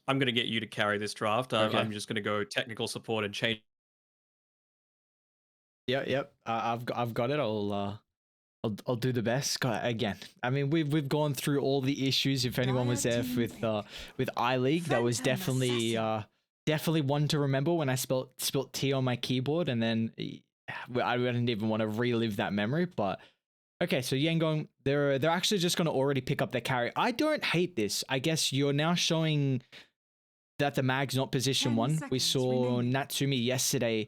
I'm going to get you to carry this draft. Okay. I'm just going to go technical support and change. Yep, yep. I've got it. I'll do the best. Again, I mean we've gone through all the issues. If anyone was there with iLeague, that was definitely one to remember when I spilt T on my keyboard, and then I didn't even want to relive that memory. But okay, so Yangon, they're actually just going to already pick up their carry. I don't hate this. I guess you're now showing that the mag's not position one. We saw Natsumi yesterday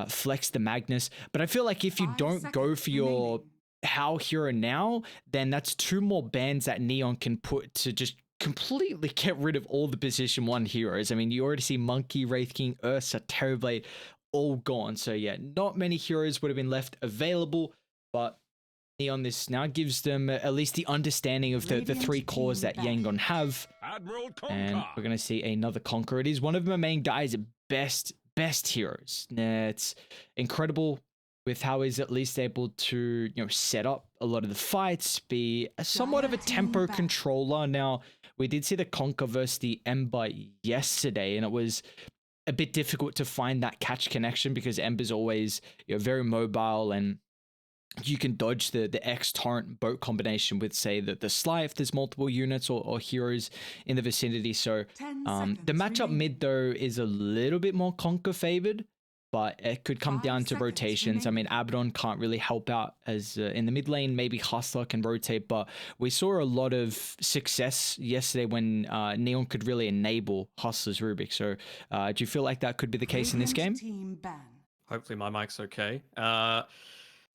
flex the Magnus, but I feel like if you don't go for your How hero now, then that's two more bans that Neon can put to just completely get rid of all the position one heroes. I mean, you already see Monkey, Wraith King, Ursa, Terrorblade all gone. So yeah, not many heroes would have been left available, but Neon this now gives them at least the understanding of the three cores that Yangon have. And we're going to see another Conqueror. It is one of my main guys' best heroes. It's incredible with how he's at least able to, set up a lot of the fights, be somewhat of a tempo controller. Now, we did see the Conquer versus the Ember yesterday, and it was a bit difficult to find that catch connection because Ember's always very mobile, and you can dodge the X torrent boat combination with, say, the Sly if there's multiple units or heroes in the vicinity. So the matchup mid, though, is a little bit more Conquer favored, but it could come down to rotations. I mean, Abaddon can't really help out as in the mid lane. Maybe Hustler can rotate, but we saw a lot of success yesterday when Neon could really enable Hustler's Rubik. So do you feel like that could be the case in this game? Hopefully my mic's okay.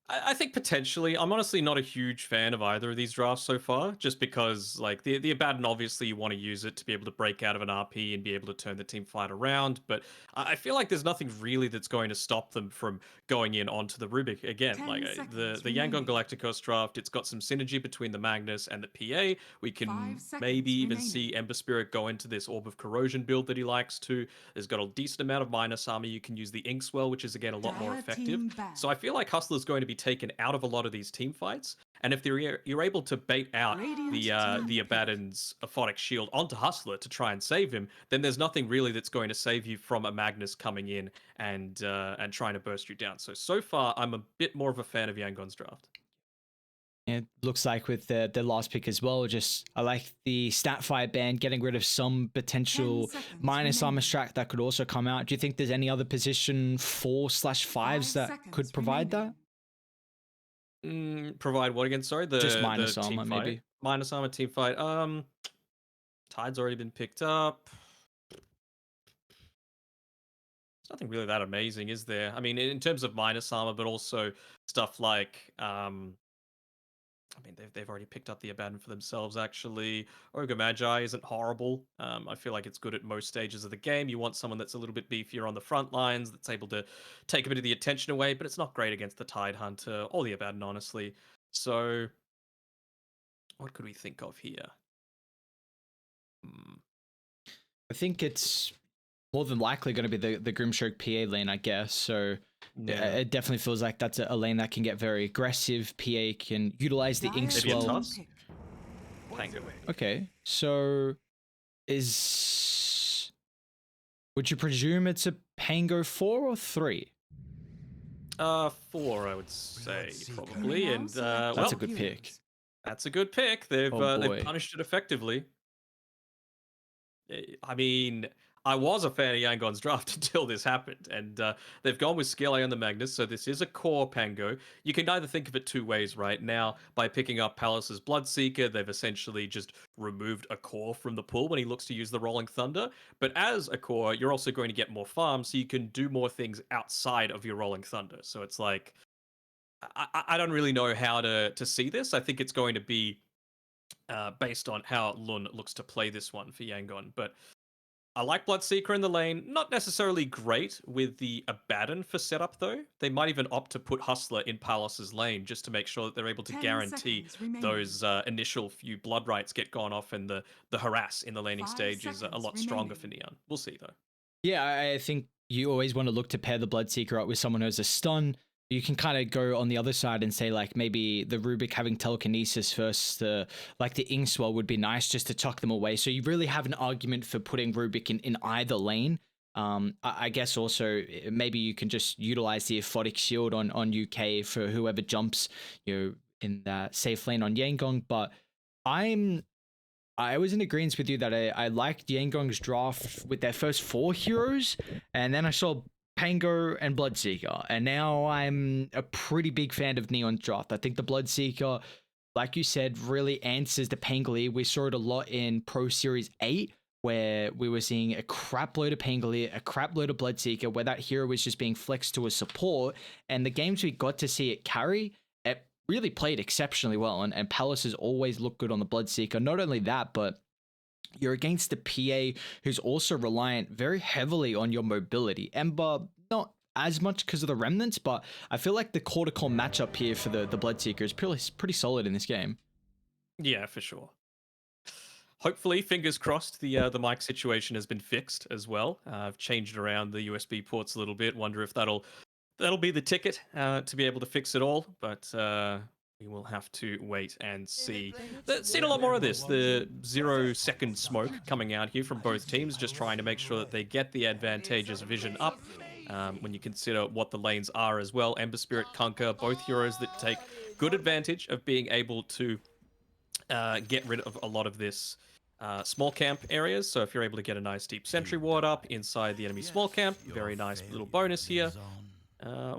I think potentially. I'm honestly not a huge fan of either of these drafts so far, just because like the Abaddon, obviously you want to use it to be able to break out of an RP and be able to turn the team fight around, but I feel like there's nothing really that's going to stop them from going in onto the Rubik again. Like the Yangon Galacticos draft, it's got some synergy between the Magnus and the PA. We can maybe even see Ember Spirit go into this Orb of Corrosion build that he likes to. There's got a decent amount of minus armor. You can use the Inkswell, which is again a lot more effective. So I feel like Hustler's going to be taken out of a lot of these team fights, and if you're able to bait out the Abaddon's Aphotic Shield onto Hustler to try and save him, then there's nothing really that's going to save you from a Magnus coming in and trying to burst you down. So far, I'm a bit more of a fan of Yangon's draft. It looks like with the last pick as well, just I like the stat fire ban, getting rid of some potential minus armor strat that could also come out. Do you think there's any other position 4/5s that could provide that? Provide what again? Sorry, just minus the armor, team maybe. Fight? Minus armor team fight. Tide's already been picked up. There's nothing really that amazing, is there? I mean, in terms of minus armor, but also stuff like I mean, they've already picked up the Abaddon for themselves, actually. Ogre Magi isn't horrible. I feel like it's good at most stages of the game. You want someone that's a little bit beefier on the front lines, that's able to take a bit of the attention away, but it's not great against the Tide Hunter or the Abaddon, honestly. So, what could we think of here? I think it's more than likely going to be the Grimstroke PA lane, I guess. So yeah. It definitely feels like that's a lane that can get very aggressive. PA can utilize the Inkswell. Okay, so would you presume it's a Pango 4 or 3? 4, I would say, probably. And that's a good pick. That's a good pick. They've punished it effectively. I mean, I was a fan of Yangon's draft until this happened, and they've gone with Scale on the Magnus, so this is a core Pango. You can either think of it two ways right now. By picking up Palace's Bloodseeker, they've essentially just removed a core from the pool when he looks to use the Rolling Thunder. But as a core, you're also going to get more farms, so you can do more things outside of your Rolling Thunder. So it's like, I don't really know how to see this. I think it's going to be based on how Lun looks to play this one for Yangon. But I like Bloodseeker in the lane. Not necessarily great with the Abaddon for setup, though. They might even opt to put Hustler in Palace's lane just to make sure that they're able to guarantee those initial few blood rights get gone off, and the harass in the laning stage is a lot stronger for Neon. We'll see, though. Yeah, I think you always want to look to pair the Bloodseeker up with someone who has a stun. you can kind of go on the other side and say like maybe the Rubik having telekinesis first, like the Inkswell would be nice just to chuck them away. So you really have an argument for putting Rubik in either lane. I guess also maybe you can just utilize the Aphotic Shield on UK for whoever jumps, in that safe lane on Yangon. But I was in agreement with you that I liked Yangon's draft with their first 4 heroes, and then I saw Pango and Bloodseeker, and now I'm a pretty big fan of Neon's draft. I think the Bloodseeker, like you said, really answers the Pangolier. We saw it a lot in Pro Series 8, where we were seeing a crap load of Pangolier, a crap load of Bloodseeker, where that hero was just being flexed to a support, and the games we got to see it carry, it really played exceptionally well, and Palace has always looked good on the Bloodseeker. Not only that, but you're against the PA who's also reliant very heavily on your mobility. Ember, not as much because of the remnants, but I feel like the core-to-core matchup here for the Bloodseeker is pretty solid in this game. Yeah, for sure. Hopefully, fingers crossed, the mic situation has been fixed as well. I've changed around the USB ports a little bit. Wonder if that'll be the ticket to be able to fix it all, but we will have to wait and see. Seen a lot more of this, the 0-second smoke coming out here from both teams, just trying to make sure that they get the advantageous vision up. When you consider what the lanes are as well, Ember Spirit, Kunkka, both heroes that take good advantage of being able to get rid of a lot of this small camp areas. So if you're able to get a nice deep sentry ward up inside the enemy small camp, very nice little bonus here.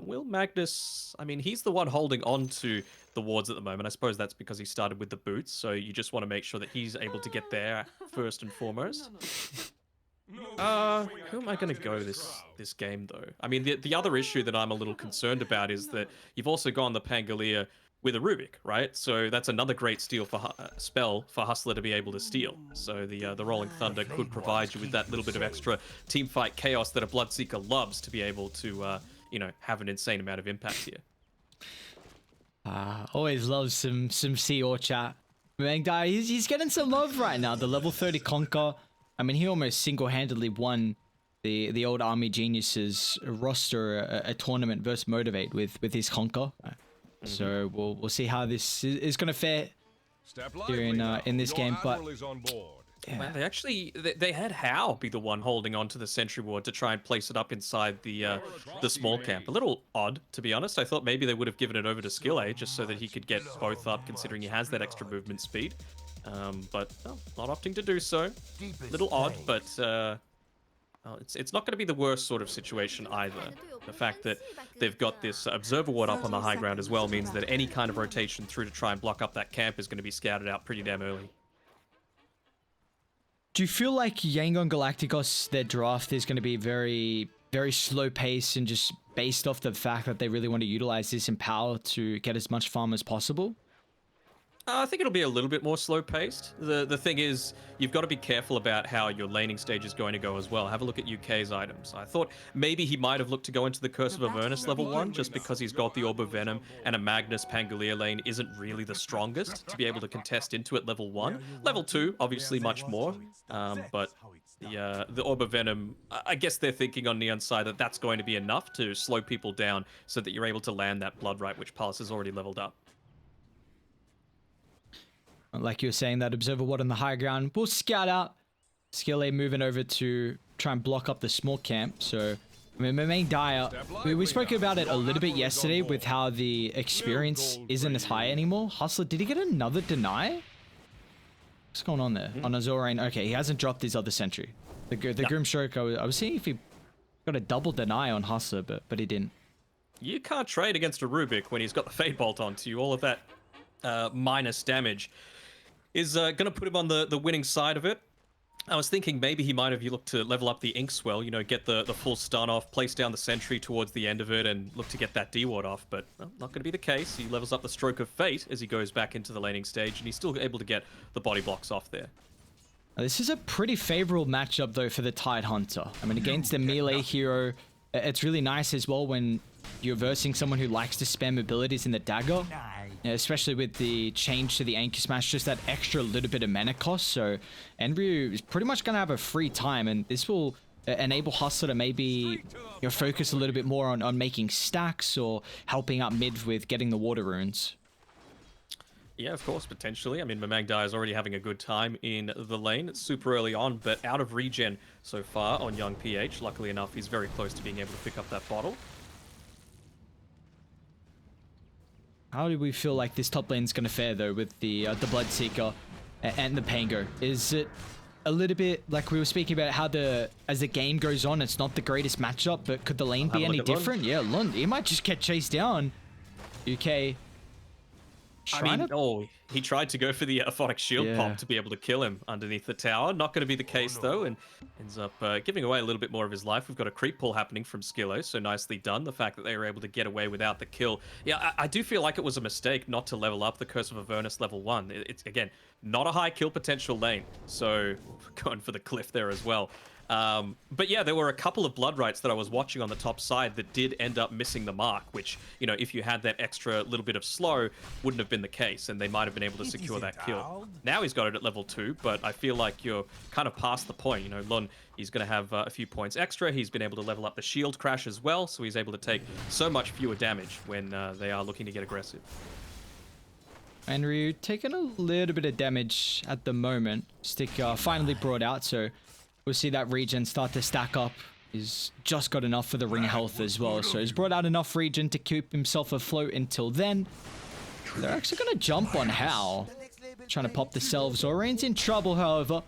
Will Magnus, I mean, he's the one holding on to the wards at the moment. I suppose that's because he started with the boots, so you just want to make sure that he's able to get there first and foremost. Who am I going to go this game, though? I mean, the other issue that I'm a little concerned about is that you've also gone the Pangolier with a Rubik, right? So that's another great spell for Hustler to be able to steal. So the Rolling Thunder could provide you with that little bit of extra teamfight chaos that a Bloodseeker loves to be able to have an insane amount of impact here. Always loves some CO chat. Mangdai, he's getting some love right now. The level 30 Conquer. I mean, he almost single-handedly won the old Army Geniuses roster a tournament versus Motivate with his Conquer. So we'll see how this is going to fare here in this game. But yeah. Well, they had Hao be the one holding on to the sentry ward to try and place it up inside the small camp. A little odd, to be honest. I thought maybe they would have given it over to Skill A just so that he could get both up, considering he has that extra movement speed. But not opting to do so. A little odd, but it's not going to be the worst sort of situation either. The fact that they've got this observer ward up on the high ground as well means that any kind of rotation through to try and block up that camp is going to be scouted out pretty damn early. Do you feel like Yangon Galacticos, their draft is going to be very, very slow pace and just based off the fact that they really want to utilize this in power to get as much farm as possible? I think it'll be a little bit more slow-paced. The thing is, you've got to be careful about how your laning stage is going to go as well. Have a look at UK's items. I thought maybe he might have looked to go into the Curse of Avernus level 1, just because he's got the Orb of Venom, and a Magnus Pangolier lane isn't really the strongest to be able to contest into at level 1. Level 2, obviously much more, but the Orb of Venom, I guess they're thinking on Neon's side that that's going to be enough to slow people down so that you're able to land that Blood Right, which Palace has already leveled up. Like you were saying, that observer ward on the high ground. We'll scout out. Skill A moving over to try and block up the small camp. So, I mean, my main dire, we spoke about it a little bit yesterday with how the experience isn't as high anymore. Hustler, did he get another deny? What's going on there? On Azorian, okay, he hasn't dropped his other sentry. The Grimstroke, I was seeing if he got a double deny on Hustler, but he didn't. You can't trade against a Rubik when he's got the Fade Bolt onto you. All of that minus damage is going to put him on the winning side of it. I was thinking maybe he might have looked to level up the Inkswell, get the full stun off, place down the sentry towards the end of it, and look to get that D-ward off, but not going to be the case. He levels up the Stroke of Fate as he goes back into the laning stage, and he's still able to get the body blocks off there. This is a pretty favorable matchup, though, for the Tide Hunter. I mean, against the melee hero, it's really nice as well when you're versing someone who likes to spam abilities in the dagger. Especially with the change to the Anchor Smash, just that extra little bit of mana cost. So Enryu is pretty much going to have a free time, and this will enable Hustler to maybe focus a little bit more on making stacks or helping out mid with getting the water runes. Yeah, of course, potentially. I mean, Mamangdai is already having a good time in the lane. It's super early on, but out of regen so far on young PH. Luckily enough, he's very close to being able to pick up that bottle. How do we feel like this top lane is going to fare, though, with the Bloodseeker and the Pango? Is it a little bit like we were speaking about how as the game goes on, it's not the greatest matchup, but could the lane be any different? Yeah, Lund, he might just get chased down. UK. He tried to go for the Aphotic Shield pop to be able to kill him underneath the tower. Not going to be the case, though, and ends up giving away a little bit more of his life. We've got a creep pull happening from Skillo, so nicely done. The fact that they were able to get away without the kill. Yeah, I do feel like it was a mistake not to level up the Curse of Avernus level 1. It's, again, not a high kill potential lane, so going for the cliff there as well. But yeah, there were a couple of blood rights that I was watching on the top side that did end up missing the mark, which, if you had that extra little bit of slow, wouldn't have been the case, and they might have been able to secure that kill. Now he's got it at level 2, but I feel like you're kind of past the point. Lun, he's going to have a few points extra. He's been able to level up the shield crash as well, so he's able to take so much fewer damage when they are looking to get aggressive. And Ryu taking a little bit of damage at the moment. Stick finally brought out, so we'll see that regen start to stack up. He's just got enough for the ring health as well. So he's brought out enough regen to keep himself afloat until then. They're actually going to jump on Hal. Trying to pop the selves. Orian's in trouble, however.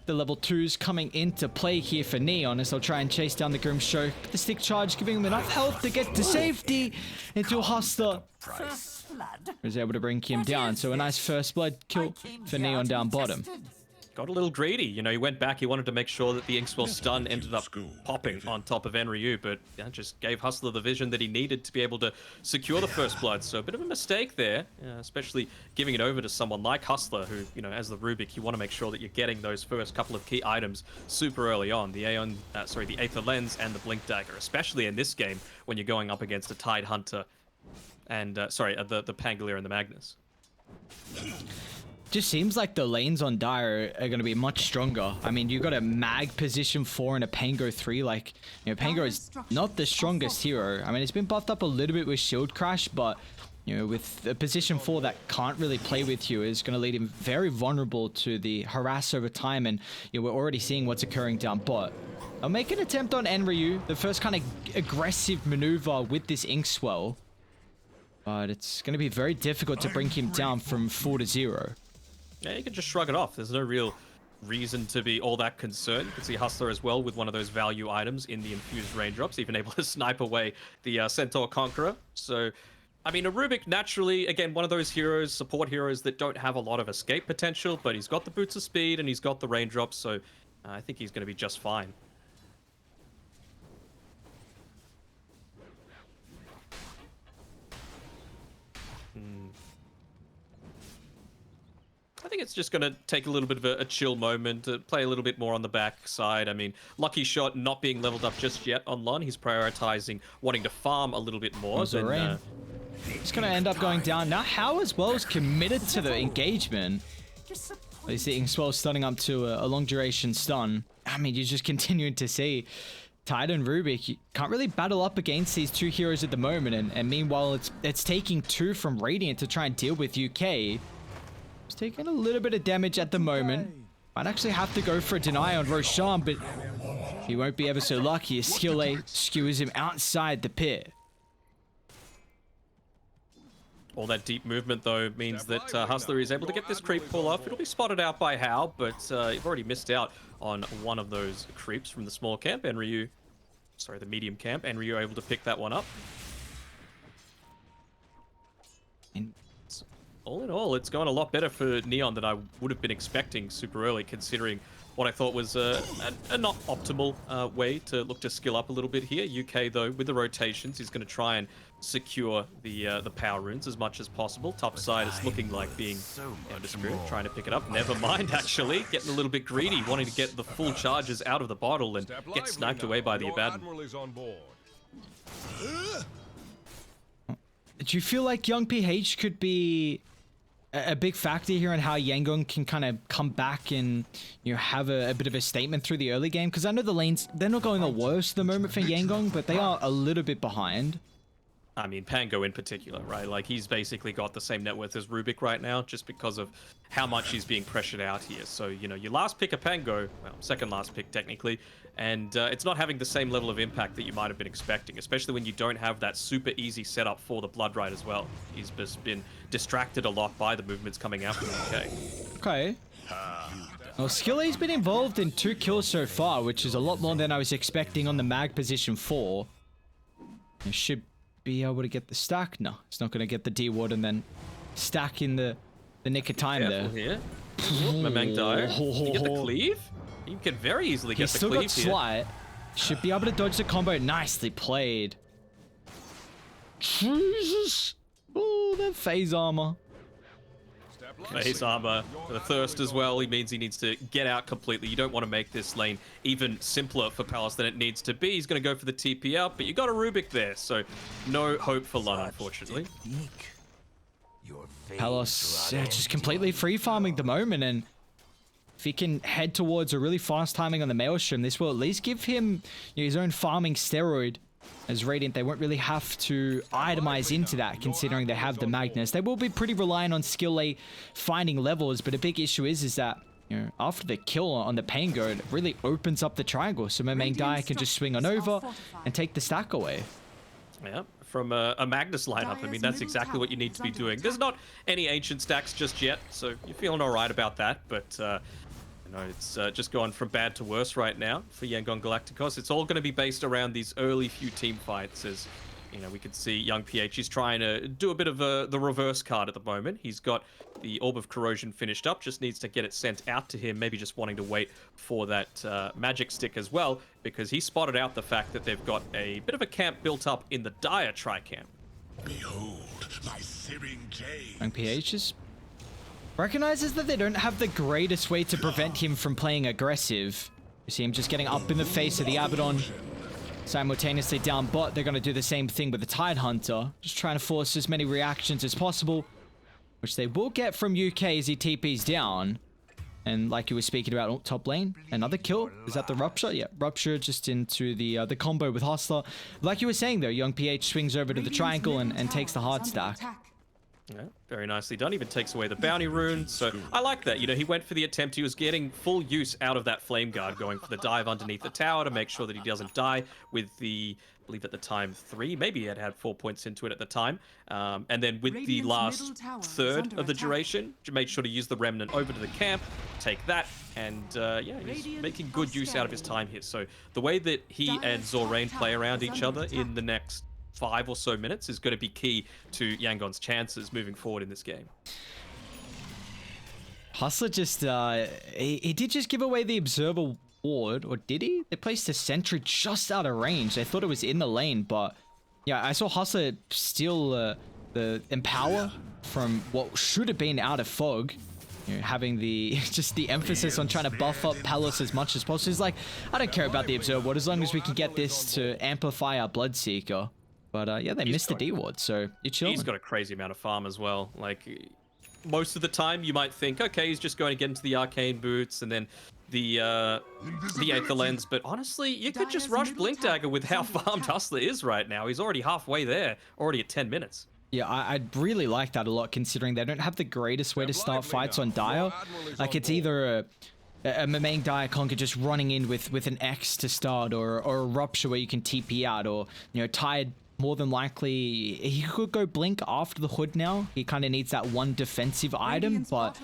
The level 2's coming into play here for Neon as they'll try and chase down the Grimstroke. The stick charge giving him enough health to get to safety into Hustler. Was able to bring him down. So a nice first blood kill for Neon down bottom. Got a little greedy, he went back, he wanted to make sure that the Inkswell stun ended up popping on top of Enryu, but just gave Hustler the vision that he needed to be able to secure the first blood, so a bit of a mistake there, especially giving it over to someone like Hustler, who, as the Rubik, you want to make sure that you're getting those first couple of key items super early on, the Aether Lens and the Blink Dagger, especially in this game when you're going up against a Tide Hunter and, the Pangolier and the Magnus. Just seems like the lanes on Dire are going to be much stronger. I mean, you got a Mag position 4 and a Pango 3. Like, Pango is not the strongest hero. I mean, it's been buffed up a little bit with Shield Crash, but, with a position 4 that can't really play with you is going to lead him very vulnerable to the harass over time. And, we're already seeing what's occurring down bot. I'll make an attempt on Enryu, the first kind of aggressive maneuver with this Inkswell. But it's going to be very difficult to bring him down from 4 to 0. Yeah, you can just shrug it off. There's no real reason to be all that concerned. You can see Hustler as well with one of those value items in the infused raindrops, even able to snipe away the Centaur Conqueror. So, I mean, a Rubik naturally, again, one of those heroes, support heroes that don't have a lot of escape potential, but he's got the boots of speed and he's got the raindrops, so I think he's going to be just fine. I think it's just going to take a little bit of a chill moment, play a little bit more on the back side. I mean, Lucky Shot not being leveled up just yet on Lun. He's prioritizing wanting to farm a little bit more. He's going to end up going down. Now, How as well is committed to the engagement. He's seeing Swell stunning up to a long duration stun. I mean, you're just continuing to see Tide and Rubik, you can't really battle up against these two heroes at the moment. And meanwhile, it's taking 2 from Radiant to try and deal with UK. He's taking a little bit of damage at the moment. Might actually have to go for a deny on Roshan, but he won't be ever so lucky. A skill A skewers him outside the pit. All that deep movement, though, means that Hustler is able to get this creep pull off. It'll be spotted out by Hal, but you've already missed out on one of those creeps from the small camp. The medium camp. Enryu able to pick that one up. All in all, it's going a lot better for Neon than I would have been expecting super early, considering what I thought was a not optimal way to look to skill up a little bit here. UK, though, with the rotations, is going to try and secure the power runes as much as possible. Top side, it's looking like being Spirit, trying to pick it up. Never mind, actually. Getting a little bit greedy, wanting to get the full charges out of the bottle and get sniped away by the Abaddon. Do you feel like young PH could be a big factor here in how Yangon can kind of come back and have a bit of a statement through the early game, because I know the lanes, they're not going the worst at the moment for Yangon, but they are a little bit behind. I mean, Pango in particular, right? Like, he's basically got the same net worth as Rubik right now, just because of how much he's being pressured out here. So, your last pick of Pango, well, second last pick technically, and it's not having the same level of impact that you might have been expecting, especially when you don't have that super easy setup for the Blood Ride as well. He's just been distracted a lot by the movements coming out from the UK. Okay. Well, Skilly's been involved in 2 kills so far, which is a lot more than I was expecting on the mag position 4. He should be able to get the stack. No, it's not going to get the D-Ward and then stack in the nick of time there. Here. Mamang Dyer. Can you get the cleave? You can very easily get the cleave. He's still got Slight. Should be able to dodge the combo. Nicely played. Jesus. Oh, that phase armor. Phase armor, the thirst as well. He means he needs to get out completely. You don't want to make this lane even simpler for Palace than it needs to be. He's going to go for the TP out, but you got a Rubik there, so no hope for Lun, unfortunately. Palace just completely free farming the moment, and if he can head towards a really fast timing on the Maelstrom, this will at least give him his own farming steroid. As Radiant, they won't really have to itemize into that, considering they have the Magnus. They will be pretty reliant on skill A finding levels, but a big issue is that, after the kill on the Pango, it really opens up the triangle, so Mamang Dyer can just swing on over and take the stack away. Yeah, from a Magnus lineup, I mean, that's exactly what you need to be doing. There's not any ancient stacks just yet, so you're feeling all right about that, but it's just gone from bad to worse right now for Yangon Galacticos. It's all going to be based around these early few team fights. As we could see, young PH is trying to do a bit of the reverse card at the moment. He's got the Orb of Corrosion finished up, just needs to get it sent out to him, maybe just wanting to wait for that magic stick as well, because he spotted out the fact that they've got a bit of a camp built up in the Dire Tri-Camp. Behold, my searing gaze. Young PH is recognizes that they don't have the greatest way to prevent him from playing aggressive. You see him just getting up in the face of the Abaddon, simultaneously down bot. They're going to do the same thing with the Tide Hunter, just trying to force as many reactions as possible, which they will get from UK as he TPs down. And like you were speaking about, top lane, another kill. Is that the Rupture? Yeah, Rupture just into the combo with Hustler. Like you were saying though, young PH swings over to the triangle and takes the hard stack. Yeah, very nicely done. Even takes away the bounty rune. So I like that. He went for the attempt. He was getting full use out of that flame guard, going for the dive underneath the tower to make sure that he doesn't die with the, I believe at the time, 3. Maybe he had 4 points into it at the time. And then with the last third of the duration, you made sure to use the remnant over to the camp, take that, and he's making good use out of his time here. So the way that he and Zorain play around each other in the next 5 or so minutes is going to be key to Yangon's chances moving forward in this game. Hustler just, he did just give away the Observer Ward, or did he? They placed a sentry just out of range. They thought it was in the lane, but yeah, I saw Hustler steal the Empower from what should have been out of Fog. Having just the emphasis on trying to buff up Palace as much as possible. He's like, I don't care about the Observer Ward as long as we can get this to amplify our Bloodseeker. But yeah, they missed the D-Ward, so you're chilling. He's got a crazy amount of farm as well. Like, most of the time you might think, okay, he's just going to get into the Arcane Boots and then the Aether Lens, but honestly, you could just rush Blink Dagger with how farmed Hustler is right now. He's already halfway there, already at 10 minutes. Yeah, I'd really like that a lot, considering they don't have the greatest way to start fights on Dire. Like, it's either a Mamang Dyer Conquer just running in with an X to start, or a Rupture where you can TP out, or, Tide. More than likely, he could go Blink after the Hood now. He kind of needs that one defensive item, but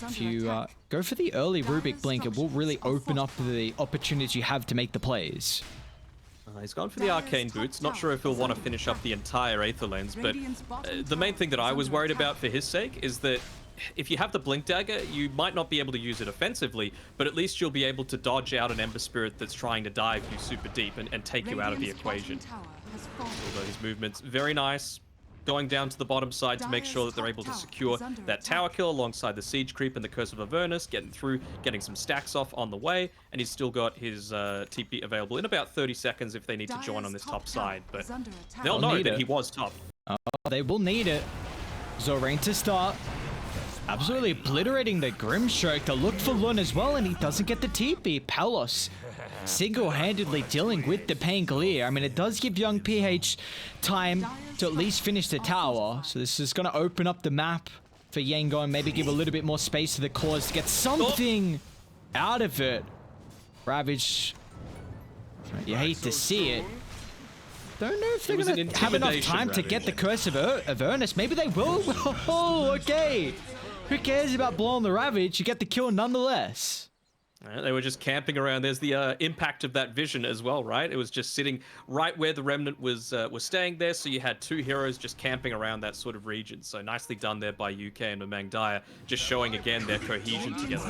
if you go for the early Rubik Blink, it will really open up the opportunities you have to make the plays. He's gone for the Arcane Boots. Not sure if he'll want to finish up the entire Aether Lens, but the main thing that I was worried about for his sake is that if you have the Blink Dagger, you might not be able to use it offensively, but at least you'll be able to dodge out an Ember Spirit that's trying to dive you super deep and take you out of the equation. Although his movement's very nice, going down to the bottom side to make sure that they're able to secure that tower kill alongside the Siege Creep and the Curse of Avernus, getting through, getting some stacks off on the way, and he's still got his TP available in about 30 seconds if they need to join on this top side, but they'll know that he was top. They will need it. Zorain to start. absolutely obliterating the Grimstroke. The look for Lun as well, and he doesn't get the TP. Palos single-handedly dealing with the Pangolier. I mean, it does give young PH time to at least finish the tower. So this is going to open up the map for Yangon. Maybe give a little bit more space to the cores to get something out of it. Ravage. You hate to see it. Don't know if they're going to have enough time to get the Curse of Ernest. Maybe they will. Oh, okay. Who cares about blowing the Ravage? You get the kill nonetheless. They were just camping around. There's the impact of that vision as well, right? It was just sitting right where the Remnant was staying there, so you had two heroes just camping around that sort of region. So nicely done there by UK and Mamang Daya, just showing again their cohesion together.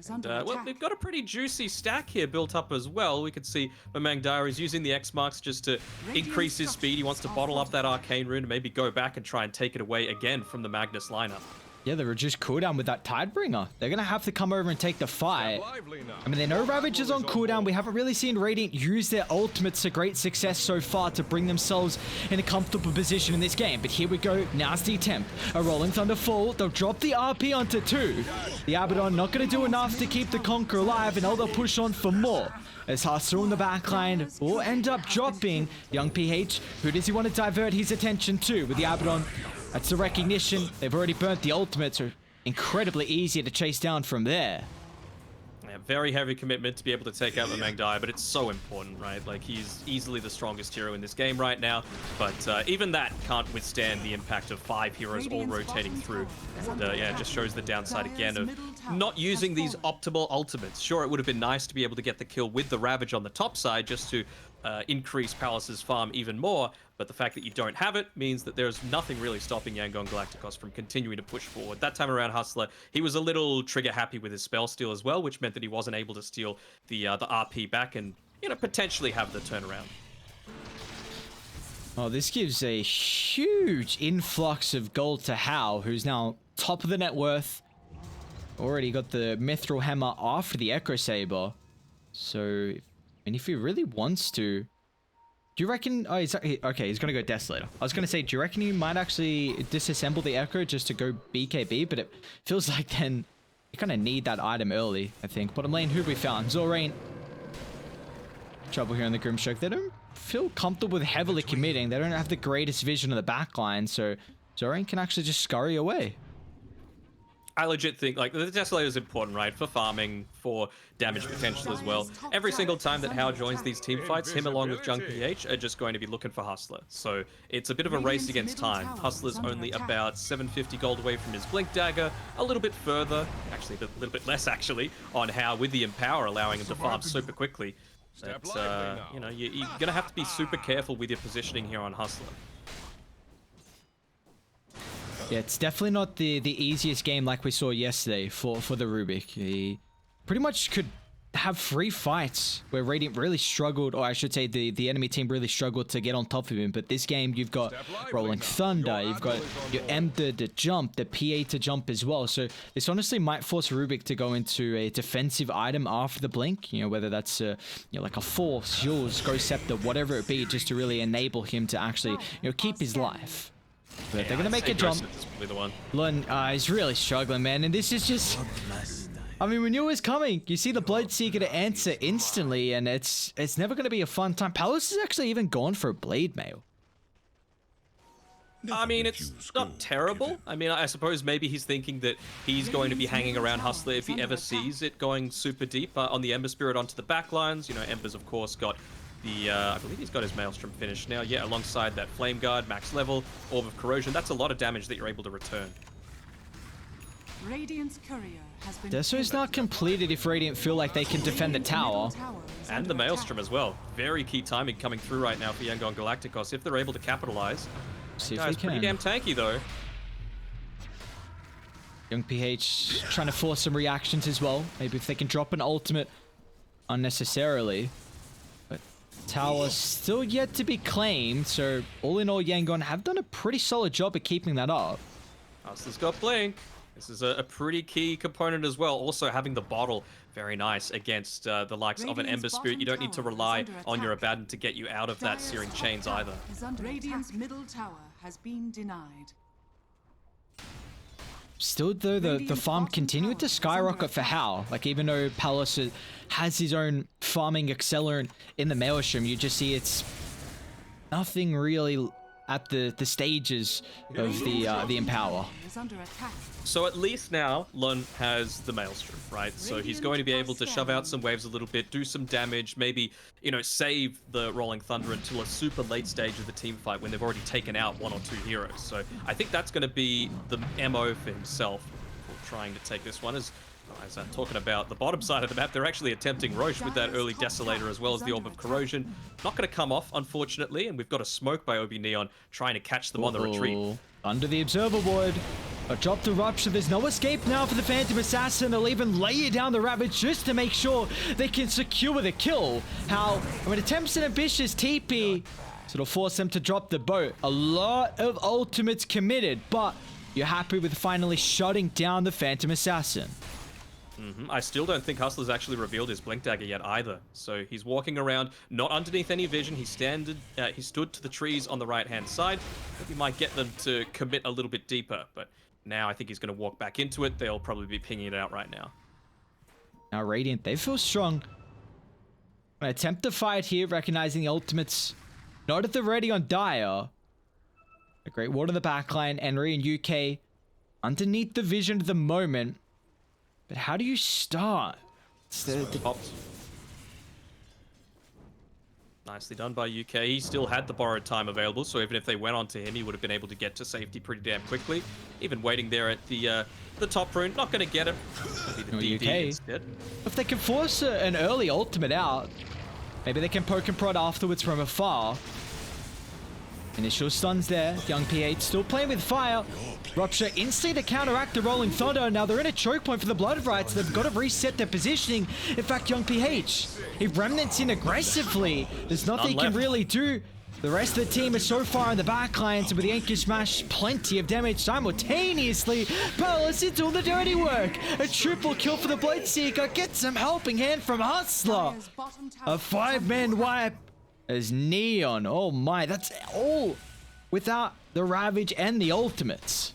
And, well, they've got a pretty juicy stack here built up as well. We can see Mamang Daya is using the X marks just to increase his speed. He wants to bottle up that Arcane Rune and maybe go back and try and take it away again from the Magnus lineup. Yeah, they reduced cooldown with that Tidebringer. They're going to have to come over and take the fight. I mean, they know Ravage is on cooldown. We haven't really seen Radiant use their ultimates to great success so far to bring themselves in a comfortable position in this game. But here we go. Nasty attempt. A Rolling Thunder fall. They'll drop the RP onto 2. The Abaddon not going to do enough to keep the Conqueror alive, and now they'll push on for more. As Hustle in the backline will end up dropping young PH. Who does he want to divert his attention to with the Abaddon? That's the recognition. They've already burnt the ultimates, so incredibly easy to chase down from there. Yeah, very heavy commitment to be able to take out the Mamang Daya, but it's so important, right? Like, he's easily the strongest hero in this game right now, but even that can't withstand the impact of 5 heroes all rotating through. And yeah, it just shows the downside again of not using these optimal ultimates. Sure, it would have been nice to be able to get the kill with the Ravage on the top side just to increase Palace's farm even more, but the fact that you don't have it means that there's nothing really stopping Yangon Galacticos from continuing to push forward. That time around, Hustler, he was a little trigger happy with his spell steal as well, which meant that he wasn't able to steal the RP back and, you know, potentially have the turnaround. Oh, this gives a huge influx of gold to Hao, who's now top of the net worth. Already got the Mithril Hammer after the Echo Saber. So, and if he really wants to, do you reckon? Oh, okay, he's gonna go Desolator. I was gonna say, do you reckon he might actually disassemble the Echo just to go BKB? But it feels like then you kind of need that item early, I think. Bottom lane, who we found? Zorain. Trouble here on the Grimstroke. They don't feel comfortable with heavily committing. They don't have the greatest vision of the backline, so Zorain can actually just scurry away. I legit think, like, the Desolator is important, right? For farming, for damage potential as well. Every single time that Hao joins these team fights, him along with Jung PH are just going to be looking for Hustler. So it's a bit of a race against time. Hustler's only about 750 gold away from his Blink Dagger, a little bit further, actually a little bit less actually, on Hao with the Empower, allowing him to farm super quickly. But, you know, you're going to have to be super careful with your positioning here on Hustler. Yeah, it's definitely not the easiest game like we saw yesterday for the Rubik. He pretty much could have 3 fights where Radiant really struggled, or I should say the enemy team really struggled to get on top of him. But this game, you've got Rolling Thunder, you've got your Ember to jump, the PA to jump as well. So this honestly might force Rubik to go into a defensive item after the blink, you know, whether that's you know, like a Force, Jules, Ghost Scepter, whatever it be, just to really enable him to actually, you know, keep his life. But yeah, they're gonna make a jump. Lun is really struggling, man, and this is just, I mean, we knew it was coming. You see the Bloodseeker to answer instantly, and it's never gonna be a fun time. Palos is actually even gone for a Blade Mail. I mean, it's not terrible. I mean, I suppose maybe he's thinking that he's going to be hanging around Hustler if he ever sees it going super deep on the Ember Spirit onto the backlines. You know, Ember's of course got the, I believe he's got his Maelstrom finished now. Yeah, alongside that Flame Guard, max level, Orb of Corrosion. That's a lot of damage that you're able to return. Radiant's courier has been Deso's not completed if Radiant feel like they can defend the tower. And the Maelstrom as well. Very key timing coming through right now for Yangon Galacticos if they're able to capitalize. See if Guy's they can. pretty damn tanky though. Young PH trying to force some reactions as well. Maybe if they can drop an ultimate unnecessarily. But tower still yet to be claimed, so all in all, Yangon have done a pretty solid job at keeping that up. Hustler's got Blink. This is a pretty key component as well. Also having the bottle, very nice against the likes of an Ember Spirit. You don't need to rely on your Abaddon to get you out of that Searing Chains either. Radiant's middle tower has been denied. Still, though, the farm continued to skyrocket for Hal. Like, even though Palace has his own farming accelerant in the Maelstrom, you just see it's nothing really at the stages of the Empower. So at least now, Lun has the Maelstrom, right? So he's going to be able to shove out some waves a little bit, do some damage, maybe, you know, save the Rolling Thunder until a super late stage of the team fight when they've already taken out 1 or 2 heroes. So I think that's going to be the MO for himself for trying to take this one. As I'm talking about the bottom side of the map, they're actually attempting Roche with that early Desolator as well as the Orb of Corrosion. Not going to come off, unfortunately, and we've got a smoke by OB.Neon trying to catch them on the retreat. Under the Observer Ward. A drop to Rupture. There's no escape now for the Phantom Assassin. They'll even lay down the Ravage just to make sure they can secure the kill. How, when attempts an ambitious TP, so it'll force them to drop the boat. A lot of ultimates committed, but you're happy with finally shutting down the Phantom Assassin. I still don't think Hustler's actually revealed his Blink Dagger yet either. So he's walking around, not underneath any vision. He stood to the trees on the right-hand side. He might get them to commit a little bit deeper, but now I think he's going to walk back into it. They'll probably be pinging it out right now. Now Radiant, they feel strong. Gonna attempt to fight here, recognizing the ultimates not at the ready on Dire. A great ward in the backline. Henry and UK underneath the vision at the moment. But how do you start? It's the Popped. Nicely done by UK. He still had the borrowed time available, so even if they went on to him, he would have been able to get to safety pretty damn quickly. Even waiting there at the top rune, not going to get him. The DD instead. If they can force an early ultimate out, maybe they can poke and prod afterwards from afar. Initial stuns there. Young P8 still playing with fire. Rupture instantly to counteract the Rolling Thunder. Now they're in a choke point for the Blood Rights. They've got to reset their positioning. In fact, Young PH, he remnants in aggressively. There's nothing he can really do. The rest of the team is so far in the back lines, and with the Anchor Smash, plenty of damage simultaneously. Palace into all the dirty work. A triple kill for the Bloodseeker. Gets some helping hand from Hustler. A 5-man wipe as Neon. Oh my, that's all without the Ravage and the ultimates.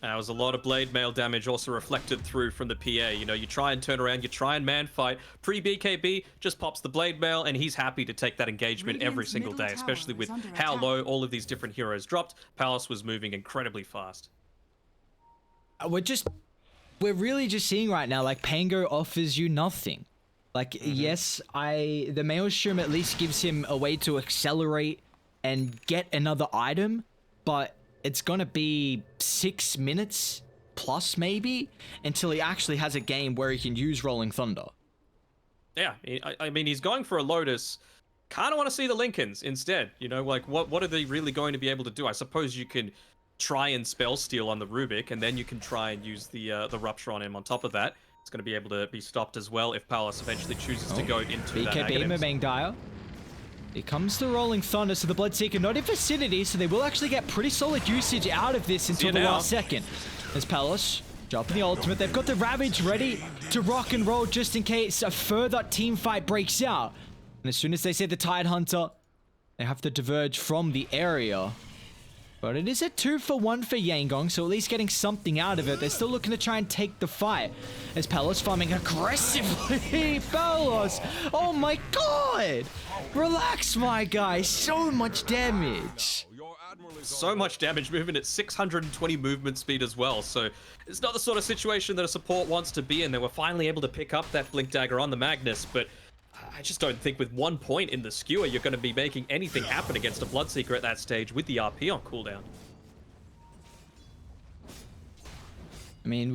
There was a lot of blade mail damage also reflected through from the PA. You know, you try and turn around, you try and man fight. Pre-BKB just pops the blade mail, and he's happy to take that engagement every single day, especially with how low all of these different heroes dropped. Palace was moving incredibly fast. We're really just seeing right now, like, Pango offers you nothing. Like, yes, the Maelstrom at least gives him a way to accelerate and get another item, but it's gonna be 6 minutes plus maybe until he actually has a game where he can use Rolling Thunder. Yeah, I mean, he's going for a Lotus. Kind of want to see the Lincolns instead. You know, like, what are they really going to be able to do? I suppose you can try and spell steal on the Rubik, and then you can try and use the Rupture on him on top of that. It's going to be able to be stopped as well if Palace eventually chooses to go into that BKB Meng Dire. Here comes the Rolling Thunder, so the Bloodseeker not in vicinity, so they will actually get pretty solid usage out of this until the last second. As Palace dropping the ultimate, they've got the Ravage ready to rock and roll just in case a further team fight breaks out. And as soon as they see the Tidehunter, they have to diverge from the area. But it is a 2-for-1 for Yangon, so at least getting something out of it. They're still looking to try and take the fight. As Palace farming aggressively. Palace! Oh my god! Relax, my guy. So much damage. So much damage, moving at 620 movement speed as well. So it's not the sort of situation that a support wants to be in. They were finally able to pick up that Blink Dagger on the Magnus, but I just don't think with 1 point in the skewer, you're going to be making anything happen against a Bloodseeker at that stage with the RP on cooldown. I mean,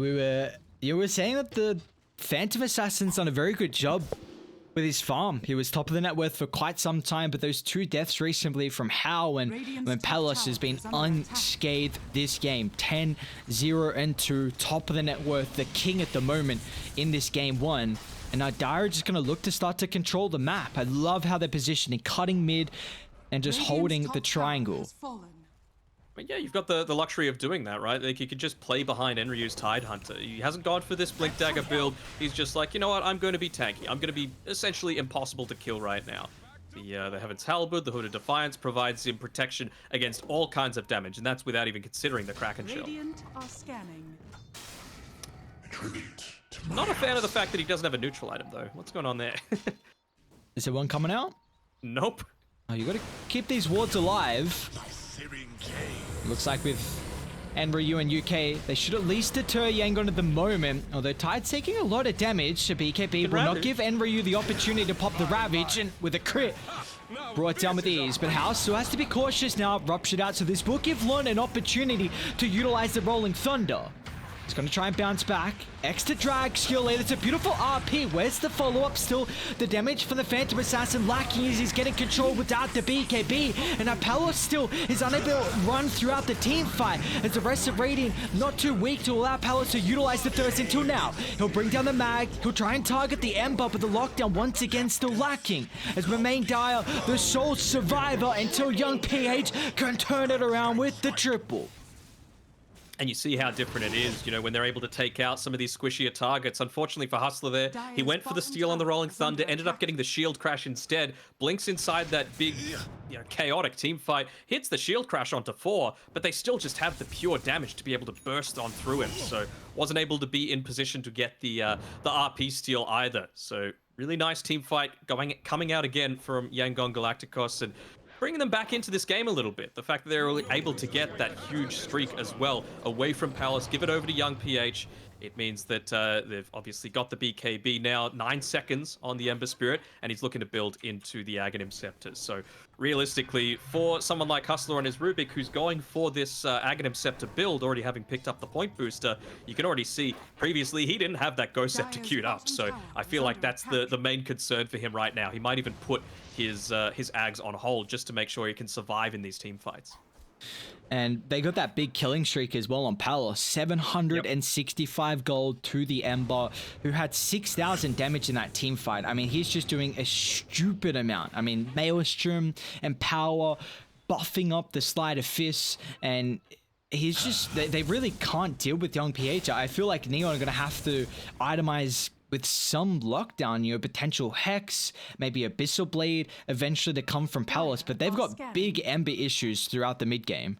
you were saying that the Phantom Assassin's done a very good job with his farm. He was top of the net worth for quite some time, but those 2 deaths recently from Hao when Palace has been unscathed this game. 10-0-2, top of the net worth, the king at the moment in this game 1. And now Dire just going to look to start to control the map. I love how they're positioning, cutting mid and just holding the triangle. But yeah, you've got the luxury of doing that, right? Like, you could just play behind Enryu's Tidehunter. He hasn't gone for this Blink Dagger build. He's just like, you know what, I'm going to be tanky. I'm going to be essentially impossible to kill right now. The Heaven's Halberd, the Hood of Defiance, provides him protection against all kinds of damage, and that's without even considering the Kraken Shell. Radiant are scanning. Tribute to Not a fan of the fact that he doesn't have a neutral item, though. What's going on there? Is there one coming out? Nope. Oh, you gotta keep these wards alive. my searing gaze. Looks like with Enryu and UK, they should at least deter Yangon at the moment. Although Tide's taking a lot of damage, so BKB will not give Enryu the opportunity to pop the Ravage, and with a crit, brought down with ease. But House still has to be cautious now, ruptured out, so this will give Lun an opportunity to utilize the Rolling Thunder. He's going to try and bounce back. Extra drag skill later. It's a beautiful RP. Where's the follow-up? Still, the damage from the Phantom Assassin lacking as he's getting control without the BKB. And Apello still is unable to run throughout the team fight as the rest of Radiant not too weak to allow Palos to utilize the Thirst until now. He'll bring down the mag. He'll try and target the Ember, but the lockdown once again still lacking. As Remain Dire, the sole survivor until young PH can turn it around with the triple. And you see how different it is, you know, when they're able to take out some of these squishier targets. Unfortunately for Hustler there, he went for the steal on the Rolling Thunder, ended up getting the shield crash instead. Blinks inside that big, you know, chaotic team fight, hits the shield crash onto 4, but they still just have the pure damage to be able to burst on through him. So wasn't able to be in position to get the RP steal either. So really nice team fight coming out again from Yangon Galacticos, and bringing them back into this game a little bit. The fact that they're able to get that huge streak as well away from Palace, give it over to young PH. It means that they've obviously got the BKB now, 9 seconds on the Ember Spirit, and he's looking to build into the Aghanim Scepters. So realistically, for someone like Hustler on his Rubik, who's going for this Aghanim Scepter build, already having picked up the point booster, you can already see previously he didn't have that Ghost Scepter queued up. So I feel like that's the main concern for him right now. He might even put his Ags on hold just to make sure he can survive in these team fights. And they got that big killing streak as well on Palos. 765 gold to the Ember, who had 6,000 damage in that team fight. I mean, he's just doing a stupid amount. I mean, Maelstrom and Power buffing up the Sleight of Fist, and he's just, they really can't deal with young PH. I feel like Neon are going to have to itemize with some lockdown, you know, potential Hex, maybe Abyssal Blade, eventually to come from Palos, but they've got big Ember issues throughout the mid game.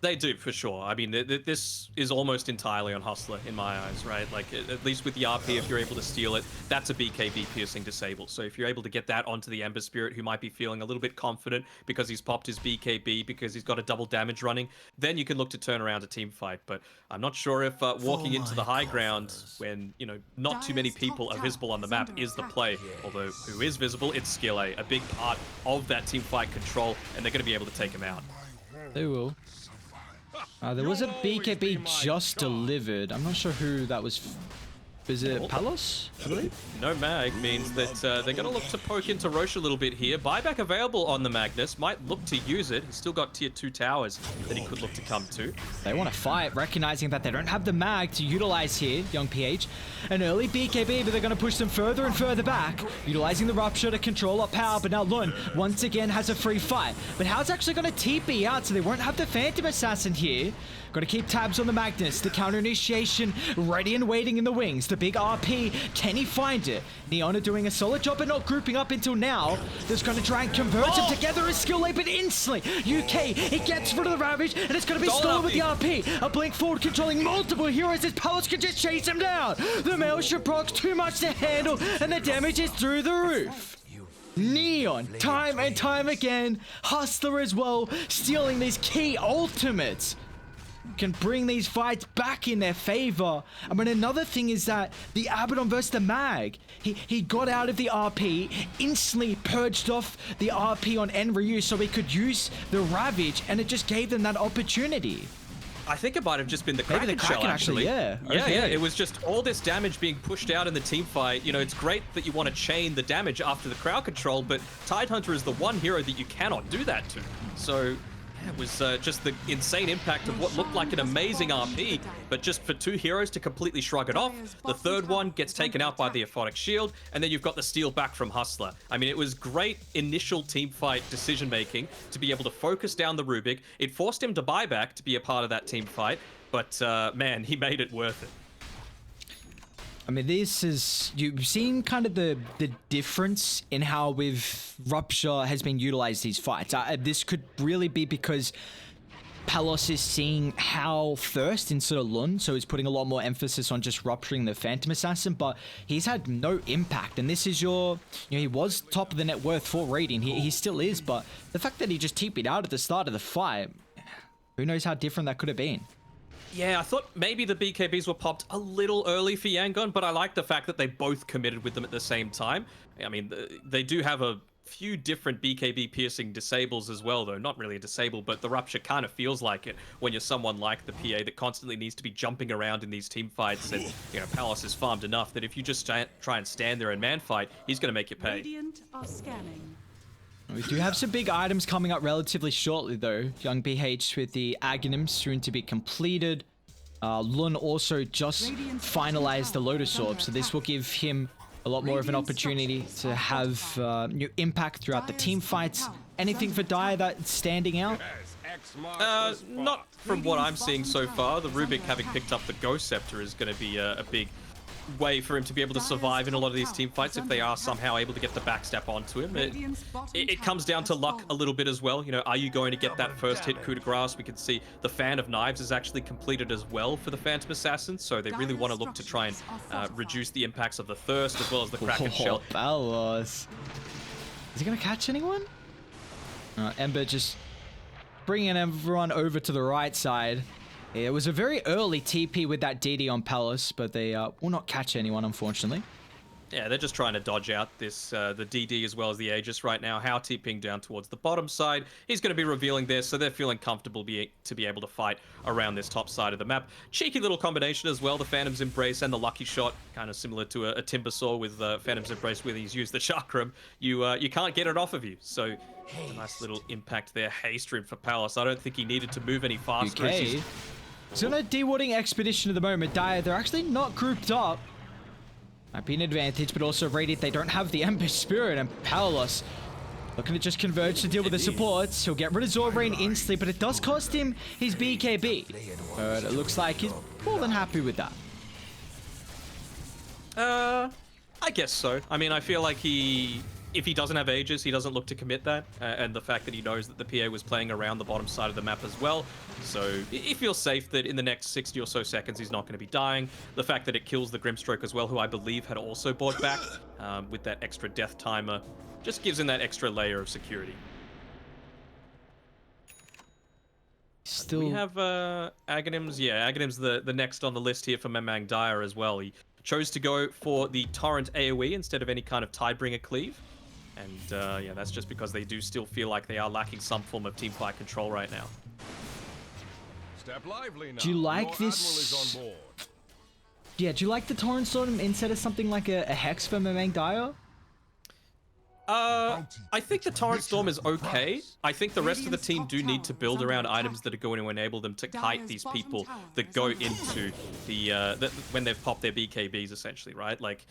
They do, for sure. I mean, this is almost entirely on Hustler in my eyes, right? Like, at least with the RP, if you're able to steal it, that's a BKB piercing disable. So if you're able to get that onto the Ember Spirit, who might be feeling a little bit confident because he's popped his BKB, because he's got a double damage running, then you can look to turn around a team fight. But I'm not sure if walking into the high ground when, you know, not too many people are visible on the map is the play. Although, who is visible, it's Skill A big part of that team fight control, and they're going to be able to take him out. They will. There was a BKB just delivered. I'm not sure who that was. Is it Palos, I believe? No mag means that they're going to look to poke into Roche a little bit here. Buyback available on the Magnus. Might look to use it. He's still got tier 2 towers that he could look to come to. They want to fight, recognizing that they don't have the mag to utilize here, young PH. An early BKB, but they're going to push them further and further back, utilizing the Rupture to control up Power. But now Lun, once again, has a free fight. But how's actually going to TP out, so they won't have the Phantom Assassin here. Got to keep tabs on the Magnus. The counter initiation ready and waiting in the wings. The big RP. Can he find it? Neon are doing a solid job but not grouping up until now. That's going to try and convert them together as skill A, but instantly UK, it gets rid of the Ravage, and it's going to be stolen with the RP. A blink forward controlling multiple heroes as Palace can just chase him down. The Maelstrom procs too much to handle, and the damage is through the roof. Neon, time and time again. Hustler as well, stealing these key ultimates. Can bring these fights back in their favor. I mean, another thing is that the Abaddon versus the Mag, he got out of the RP, instantly purged off the RP on Enryu so he could use the Ravage, and it just gave them that opportunity. I think it might have just been the Kraken, Maybe the Kraken shell, actually. yeah. Yeah, okay. yeah. It was just all this damage being pushed out in the team fight. You know, it's great that you want to chain the damage after the crowd control, but Tidehunter is the one hero that you cannot do that to. So it was just the insane impact of what looked like an amazing RP, but just for 2 heroes to completely shrug it off. The third one gets taken out by the Aphotic Shield, and then you've got the steal back from Hustler. I mean, it was great initial team fight decision making to be able to focus down the Rubik. It forced him to buy back to be a part of that team fight, but man, he made it worth it. I mean, this is, you've seen kind of the difference in how with Rupture has been utilized these fights. This could really be because Palos is seeing how first instead of Lun, so he's putting a lot more emphasis on just rupturing the Phantom Assassin, but he's had no impact. And this is your, you know, he was top of the net worth for raiding. He still is, but the fact that he just TP'd out at the start of the fight, who knows how different that could have been. Yeah, I thought maybe the BKBs were popped a little early for Yangon, but I like the fact that they both committed with them at the same time. I mean, they do have a few different BKB piercing disables as well, though. Not really a disable, but the Rupture kind of feels like it when you're someone like the PA that constantly needs to be jumping around in these team fights. And, you know, Palos is farmed enough that if you just try and stand there and man fight, he's going to make you pay. Radiant are scanning. We do have some big items coming up relatively shortly, though. Young BH with the Aghanim soon to be completed. Lun also just finalized the Lotus Orb, so this will give him a lot more of an opportunity to have new impact throughout the team fights. Anything for Dire that's standing out? Not from what I'm seeing so far. The Rubik having picked up the Ghost Scepter is going to be a big way for him to be able to survive in a lot of these team fights if they are somehow able to get the backstab onto him. It comes down to luck a little bit as well. You know, are you going to get that first hit coup de grace? We can see the Fan of Knives is actually completed as well for the Phantom Assassin, so they really want to look to try and reduce the impacts of the Thirst as well as the Kraken Shell. Palos. Is he going to catch anyone? Ember just bringing everyone over to the right side. It was a very early TP with that DD on Palos, but they will not catch anyone, unfortunately. Yeah, they're just trying to dodge out this the DD as well as the Aegis right now. How TPing down towards the bottom side. He's going to be revealing this, so they're feeling comfortable to be able to fight around this top side of the map. Cheeky little combination as well, the Phantom's Embrace and the Lucky Shot, kind of similar to a Timbersaw with Phantom's Embrace where he's used the Chakram. You can't get it off of you, so a nice little impact there. Haste Rim for Palos. I don't think he needed to move any faster. Okay. So on a dewarding expedition at the moment, Dire, they're actually not grouped up. Might be an advantage, but also Radiant, they don't have the Ember Spirit, and Palos looking to just converge to deal with the supports. He'll get rid of Zorain instantly, but it does cost him his BKB. But it looks like he's more than happy with that. I guess so. I mean, I feel like if he doesn't have Aegis, he doesn't look to commit that. And the fact that he knows that the PA was playing around the bottom side of the map as well. So he feels safe that in the next 60 or so seconds, he's not going to be dying. The fact that it kills the Grimstroke as well, who I believe had also bought back with that extra death timer, just gives him that extra layer of security. Still, we have Aghanims. Yeah, Aghanim's the next on the list here for Memang Dire as well. He chose to go for the Torrent AoE instead of any kind of Tidebringer cleave. And yeah, that's just because they do still feel like they are lacking some form of teamfight control right now. Step lively now. do you like Your this? admiral is on board. Yeah, do you like the Torrent Storm instead of something like a Hex for Memang Dire? I think the Torrent Storm is okay. I think the rest of the team do need to build around items that are going to enable them to kite these people that go into the when they've popped their BKBs, essentially, right? Like,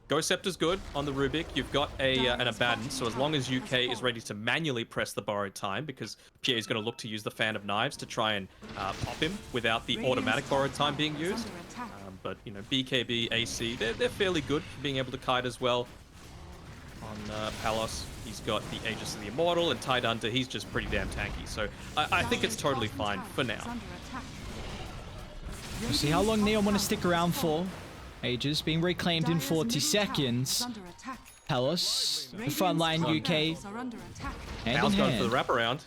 Ghost Scepter's good on the Rubik. You've got an Abaddon, so as long as UK is ready to manually press the borrowed time, because PA is going to look to use the Fan of Knives to try and pop him without the automatic borrowed time being used. But, you know, BKB, AC, they're fairly good for being able to kite as well. On Palos, he's got the Aegis of the Immortal, and Tide Hunter, he's just pretty damn tanky. So I think it's totally fine for now. We'll see how long Neon want to stick around for. Aegis being reclaimed in 40 seconds. Palos, the frontline UK, hand Now's in going hand. for the wraparound.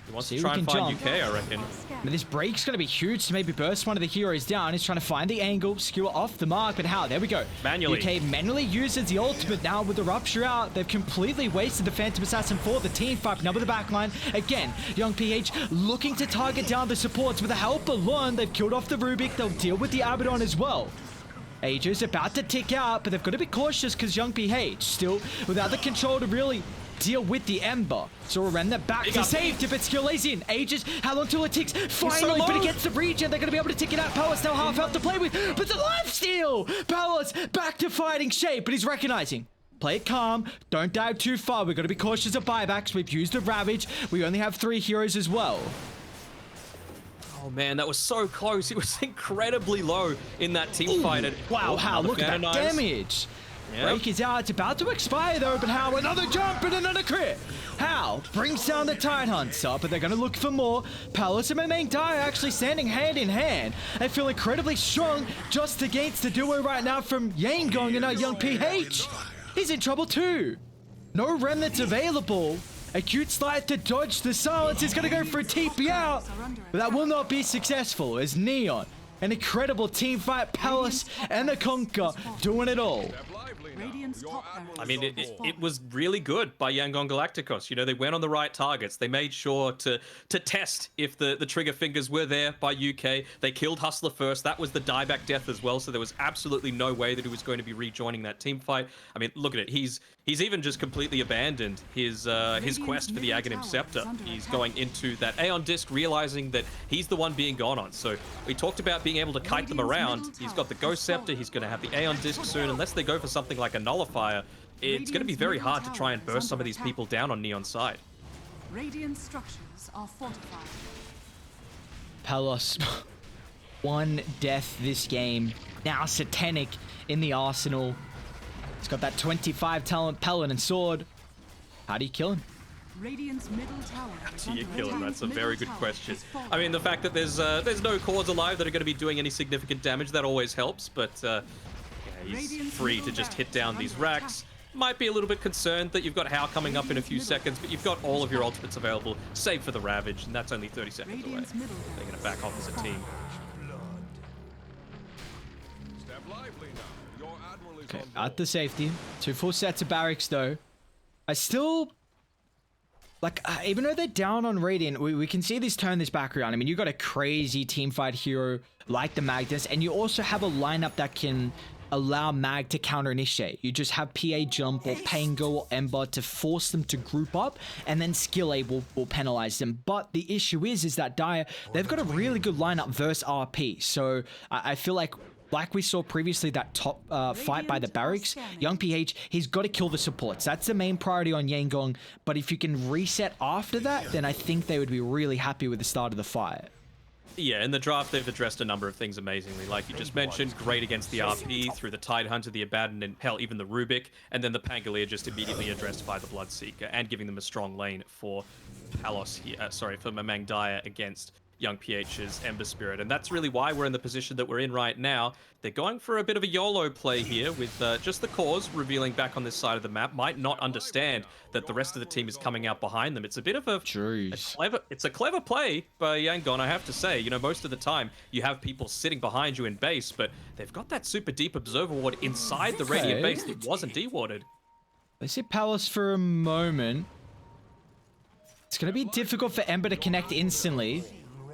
He wants See to if try we and can find jump. UK, I reckon. But this break's going to be huge to maybe burst one of the heroes down. He's trying to find the angle, skewer off the mark, but how? There we go. Manually. UK manually uses the ultimate now with the Rupture out. They've completely wasted the Phantom Assassin for the team fight. Now with the backline, again, Young PH looking to target down the supports with the help of Lun. They've killed off the Rubik. They'll deal with the Abaddon as well. Aegis about to tick out, but they've got to be cautious because Young PH still without the control to really deal with the Ember. So we'll run that back to safety, but skill is in. Aegis, how long till it ticks? Finally, but it gets the regen. They're going to be able to tick it out. Palos now half health to play with, but the lifesteal! Palos back to fighting shape, but he's recognizing. Play it calm. Don't dive too far. We've got to be cautious of buybacks. We've used the Ravage. We only have 3 heroes as well. Oh man, that was so close. He was incredibly low in that team fight. And, Wow, How, another look at that Danog. damage. Yep. Break is out. It's about to expire though, but How, another jump and another crit. How brings down the Tide Hunter, but they're going to look for more. Palace and Main Dai actually standing hand in hand. They feel incredibly strong just against the duo right now from Yangon and our young PH. He's in trouble too. No remnants available. A cute slide to dodge the silence. He's going to go for a TP out, but that will not be successful as Neon, an incredible team fight, Palace and the Conquer doing it all. I mean, it was really good by Yangon Galacticos. You know, they went on the right targets. They made sure to test if the trigger fingers were there by UK. They killed Hustler first. That was the dieback death as well, so there was absolutely no way that he was going to be rejoining that team fight. I mean, look at it. He's even just completely abandoned his quest for the Aghanim Scepter. He's going into that Aeon Disc, realizing that he's the one being gone on. So we talked about being able to kite them around. He's got the Ghost Scepter. He's going to have the Aeon Disc soon. Unless they go for something like a Nullifier, it's going to be very hard to try and burst some of these people down on Neon's side. Radiant structures are fortified. Palos, one death this game. Now Satanic in the arsenal. He's got that 25 talent Paladin and sword. How do you kill him? Radiant's middle tower. How do you kill him? That's a very good question. I mean, the fact that there's no cores alive that are going to be doing any significant damage, that always helps, but yeah, he's free to just hit down these racks. Might be a little bit concerned that you've got How coming up in a few seconds, but you've got all of your ultimates available, save for the Ravage, and that's only 30 seconds away. They're going to back off as a team. Okay, at the safety. 2 full sets of barracks though. I still... Like, even though they're down on Radiant, we can see this turn this back around. I mean, you got a crazy teamfight hero like the Magnus, and you also have a lineup that can allow Mag to counter-initiate. You just have PA Jump or Pango or Ember to force them to group up, and then Skill A will penalize them. But the issue is that Dire, they've got a really good lineup versus RP. So I feel like we saw previously, that top fight by the barracks, young PH, he's got to kill the supports. That's the main priority on Yangon. But if you can reset after that, then I think they would be really happy with the start of the fight. Yeah, in the draft, they've addressed a number of things amazingly. Like you just mentioned, great against the RP, through the Tide Hunter, the Abaddon, and hell, even the Rubik. And then the Pangolier just immediately addressed by the Bloodseeker, and giving them a strong lane for Palos here, for Mamang Daya against young PH's Ember Spirit. And that's really why we're in the position that we're in right now. They're going for a bit of a YOLO play here with just the cores revealing back on this side of the map. Might not understand that the rest of the team is coming out behind them. It's a bit of a clever play by Yangon, I have to say. You know, most of the time you have people sitting behind you in base, but they've got that super deep observer ward inside the Radiant base that wasn't dewarded. Let's see Palace for a moment. It's going to be difficult for Ember to connect instantly.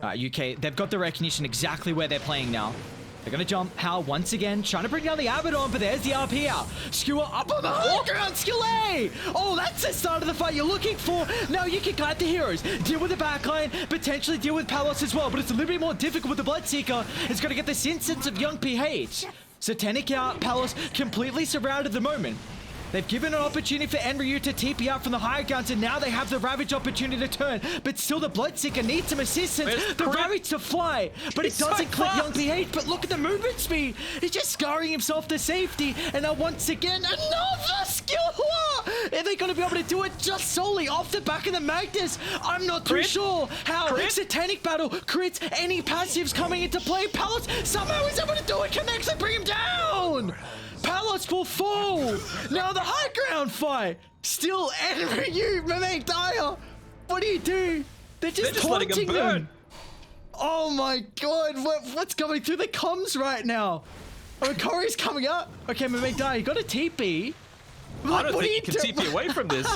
UK, they've got the recognition exactly where they're playing now. They're going to jump. How once again, trying to bring down the Abaddon, but there's the RP out. Skewer up on the high ground, Skill A! Oh, that's the start of the fight you're looking for. Now you can guide the heroes. Deal with the backline, potentially deal with Palos as well, but it's a little bit more difficult with the Bloodseeker. It's going to get this instance of young PH. Satanic out, Palos completely surrounded at the moment. They've given an opportunity for Enryu to TP out from the high ground, and now they have the Ravage opportunity to turn. But still, the Bloodseeker needs some assistance. The Ravage to fly, but it doesn't clip young PH. But look at the movement speed. He's just scarring himself to safety. And now once again, another skill. Are they going to be able to do it just solely off the back of the Magnus? I'm not too sure. How? Satanic battle, crits, any passives coming into play. Palos somehow is able to do it. Connects and bring him down. Palos will fall. Now the high ground fight. Still Enryu, Mamang Daya. What do? They're just letting him burn. them. Oh my god, what's going through the comms right now? Oh, Corey's coming up. Okay, Mamang Daya, you got a TP. I don't think you can TP away from this.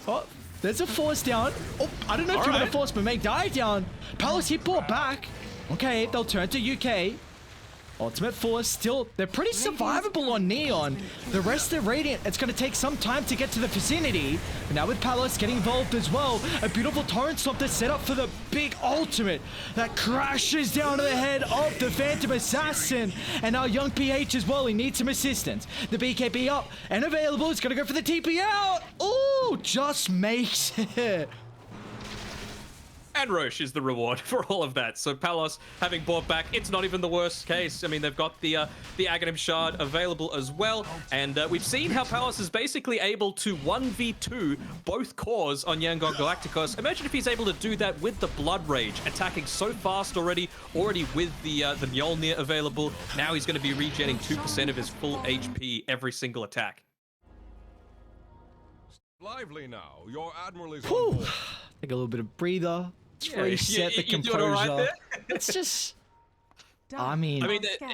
Oh, there's a force down. Oh, I don't know if you want to force Mamang Daya down. Palos, he brought back. Okay, they'll turn to UK. Ultimate Force, still, they're pretty survivable on Neon. The rest of Radiant, it's going to take some time to get to the vicinity. But now with Palos getting involved as well, a beautiful Torrent Swamp to set up for the big ultimate that crashes down to the head of the Phantom Assassin. And now young PH as well, he needs some assistance. The BKB up and available, it's going to go for the TP out. Oh, just makes it. And Roche is the reward for all of that. So Palos having bought back, it's not even the worst case. I mean, they've got the Aghanim Shard available as well. And we've seen how Palos is basically able to 1v2 both cores on Yangon Galacticos. Imagine if he's able to do that with the Blood Rage, attacking so fast already with the Mjolnir available. Now he's going to be regenerating 2% of his full HP every single attack. Lively now. Your admiral is Whew. on board. Take a little bit of breather. Let's Yeah, reset the you doing all right composure. there? It's just, Done. I mean,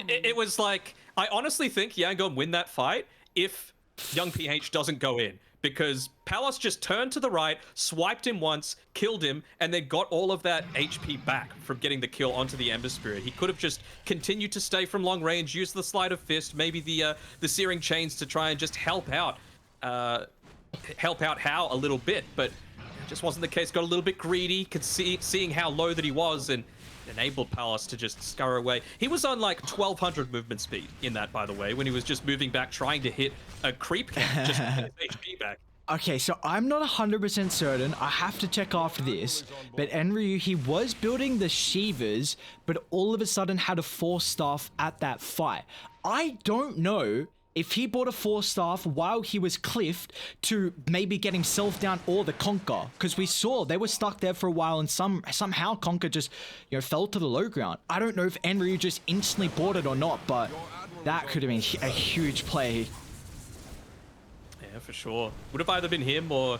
it was like, I honestly think Yangon win that fight if Young PH doesn't go in. Because Palos just turned to the right, swiped him once, killed him, and then got all of that HP back from getting the kill onto the Ember Spirit. He could have just continued to stay from long range, use the Sleight of Fist, maybe the Searing Chains to try and just help out Hao a little bit, but it just wasn't the case. Got a little bit greedy, could seeing how low that he was, and enabled Palos to just scurry away. He was on like 1200 movement speed in that, by the way, when he was just moving back, trying to hit a creep camp just to get his HP back. okay, so I'm not 100% certain. I have to check after this. But Enryu, he was building the Shivas, but all of a sudden had a 4-staff at that fight. I don't know if he bought a 4-staff while he was cliffed to maybe get himself down or the Conquer, because we saw they were stuck there for a while and somehow Conquer just, you know, fell to the low ground. I don't know if Enryu just instantly bought it or not, but that could have been a huge play. Yeah, for sure. Would have either been him or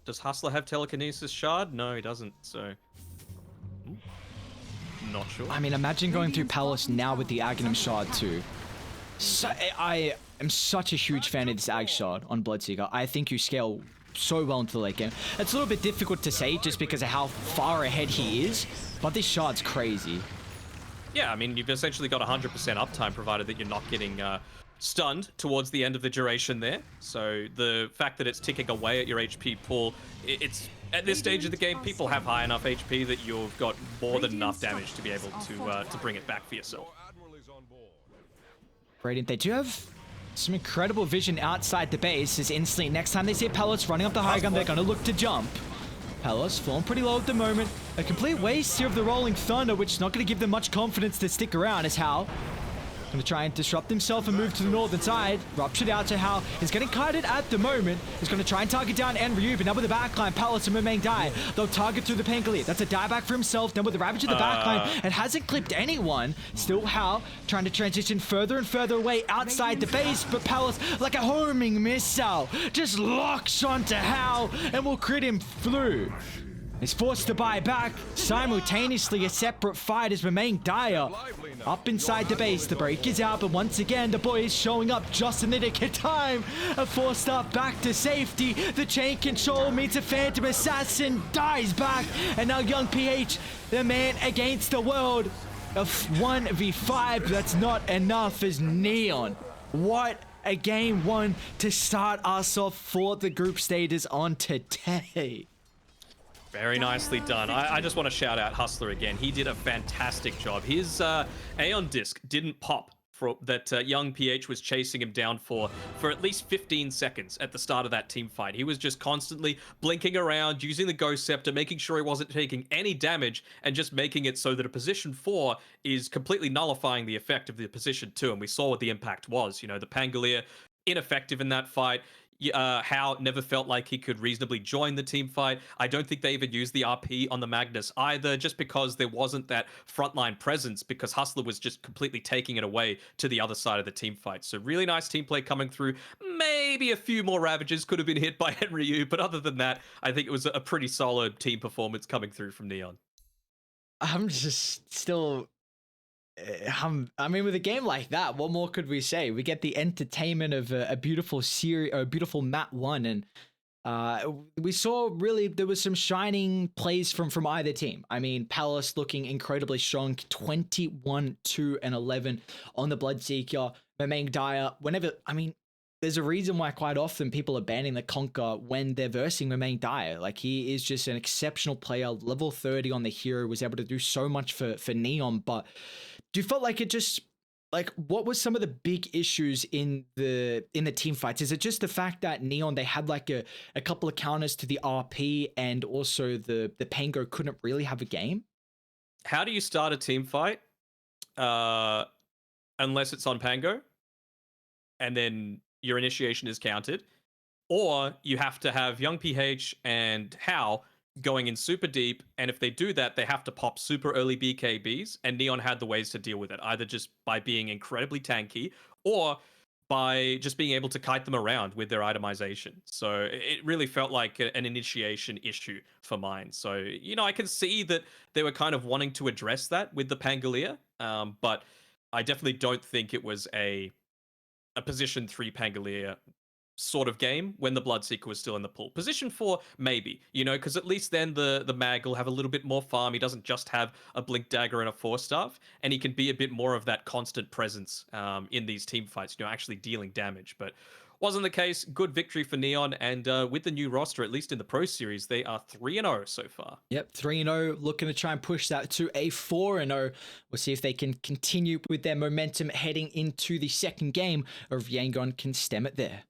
does Hustler have telekinesis shard? No, he doesn't. So not sure. I mean, imagine going through Palace now with the Aghanim Shard too. So, I am such a huge fan of this Ag Shard on Bloodseeker. I think you scale so well into the late game. It's a little bit difficult to say just because of how far ahead he is, but this Shard's crazy. Yeah, I mean, you've essentially got 100% uptime provided that you're not getting stunned towards the end of the duration there. So the fact that it's ticking away at your HP pool, it's at this stage of the game, people have high enough HP that you've got more than enough damage to be able to bring it back for yourself. Your admiral is on board. Radiant, they do have some incredible vision outside the base. As instantly, next time they see Palos running up the high ground, they're going to look to jump. Palos falling pretty low at the moment. A complete waste here of the Rolling Thunder, which is not going to give them much confidence to stick around, as Hao going to try and disrupt himself and move to the northern side. Ruptured out to Hao. He's getting kited at the moment. He's going to try and target down Enryu, but now with the backline, Palos and Mumeng die. They'll target through the Pangolier. That's a dieback for himself. Then with the Ravage in the backline, it hasn't clipped anyone. Still Hao trying to transition further and further away outside the base, but Palos, like a homing missile, just locks onto Hao and will crit him through. He's forced to buy back. Simultaneously, a separate fight is Mumeng Dyer up inside the base. The break is out, but once again, the boy is showing up just in the nick of time. A 4-star back to safety. The chain control means a Phantom Assassin dies back. And now Young PH, the man against the world. A 1v5, but that's not enough as Neon. What a game one to start us off for the group stages on today. Very nicely done. I just want to shout out Hustler again. He did a fantastic job. His Aeon disc didn't pop for that Young PH was chasing him down for at least 15 seconds at the start of that team fight. He was just constantly blinking around, using the Ghost Scepter, making sure he wasn't taking any damage, and just making it so that a position 4 is completely nullifying the effect of the position 2. And we saw what the impact was. You know, the Pangolier ineffective in that fight. Hao never felt like he could reasonably join the team fight. I don't think they even used the RP on the Magnus either, just because there wasn't that frontline presence, because Hustler was just completely taking it away to the other side of the team fight. So really nice team play coming through. Maybe a few more Ravages could have been hit by Enryu, but other than that, I think it was a pretty solid team performance coming through from Neon. I'm just still... I mean, with a game like that, what more could we say? We get the entertainment of a beautiful series, or a beautiful map 1, and we saw really there was some shining plays from either team. I mean, Palace looking incredibly strong, 21-2-11 on the Bloodseeker. Mumeng Dyer, there's a reason why quite often people are banning the Conquer when they're versing Mumeng Dyer. Like, he is just an exceptional player. Level 30 on the hero, was able to do so much for Neon, but do you feel like it just like what was some of the big issues in the team fights? Is it just the fact that Neon, they had like a couple of counters to the RP, and also the Pango couldn't really have a game? How do you start a team fight? Unless it's on Pango, and then your initiation is counted, or you have to have Young PH and How going in super deep, and if they do that, they have to pop super early BKBs, and Neon had the ways to deal with it, either just by being incredibly tanky, or by just being able to kite them around with their itemization. So it really felt like an initiation issue for mine. So, I can see that they were kind of wanting to address that with the Pangolier, but I definitely don't think it was a position 3 Pangolier sort of game when the Bloodseeker was still in the pool. Position 4, maybe, because at least then the Mag will have a little bit more farm. He doesn't just have a Blink Dagger and a Force Staff, and he can be a bit more of that constant presence in these team fights, actually dealing damage. But wasn't the case. Good victory for Neon, and with the new roster, at least in the Pro Series, they are 3-0 so far. Yep, 3-0, looking to try and push that to a 4-0. We'll see if they can continue with their momentum heading into the second game, or if Yangon can stem it there.